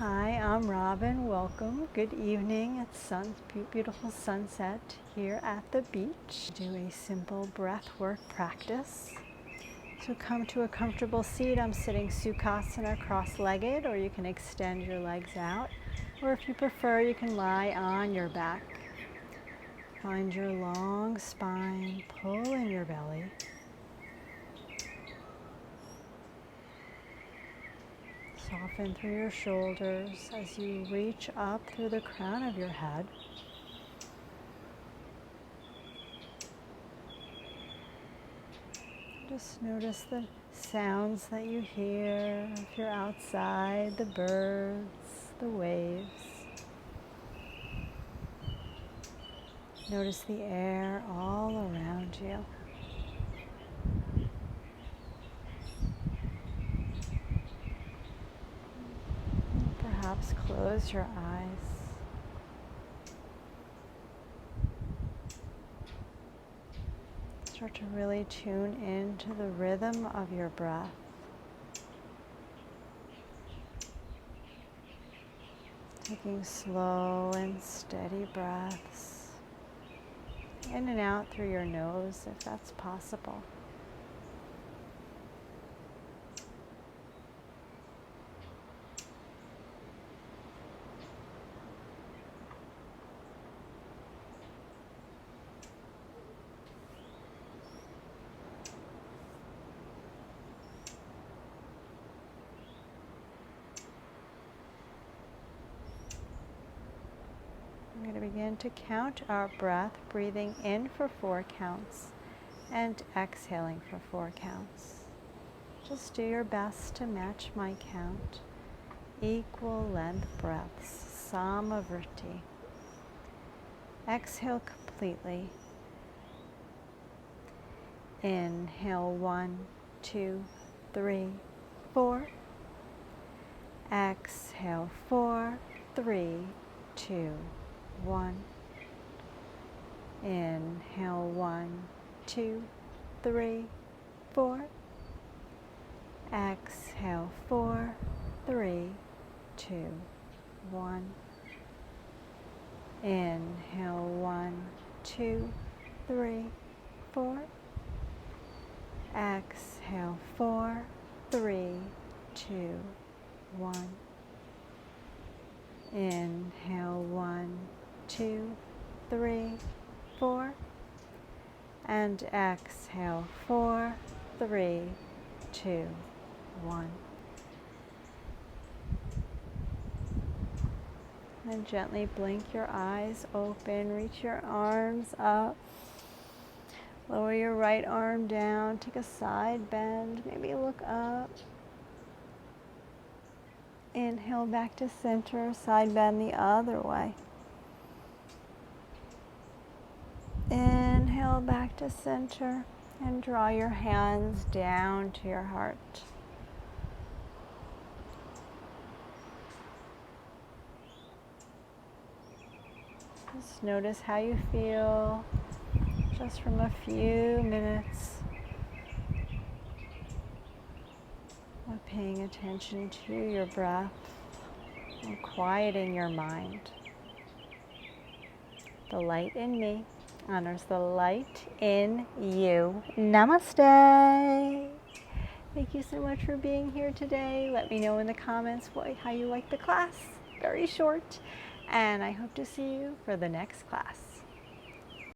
Hi, I'm Robin. Welcome. Good evening. It's beautiful sunset here at the beach. Do a simple breath work practice. So come to a comfortable seat. I'm sitting Sukhasana cross-legged, or you can extend your legs out. Or if you prefer, you can lie on your back. Find your long spine, pull in your belly. Soften through your shoulders as you reach up through the crown of your head. Just notice the sounds that you hear if you're outside, the birds, the waves. Notice the air all around you. Perhaps close your eyes. Start to really tune into the rhythm of your breath. Taking slow and steady breaths in and out through your nose if that's possible. I'm going to begin to count our breath, breathing in for 4 counts and exhaling for 4 counts. Just do your best to match my count. Equal length breaths, Sama Vritti. Exhale completely. Inhale 1, 2, 3, 4. Exhale 4, 3, 2, 1. Inhale 1, 2, 3, 4. Exhale 4, 3, 2, 1. Inhale 1, 2, 3, 4. Exhale 4, 3, 2, 1. Inhale 1, 2, 3, 4. And exhale 4, 3, 2, 1. And gently blink your eyes open, reach your arms up. Lower your right arm down, take a side bend, maybe look up. Inhale back to center, side bend the other way. Inhale back to center and draw your hands down to your heart. Just notice how you feel just from a few minutes of paying attention to your breath and quieting your mind. The light in me honors the light in you. Namaste. Thank you so much for being here today. Let me know in the comments how you like the class. Very short. And I hope to see you for the next class.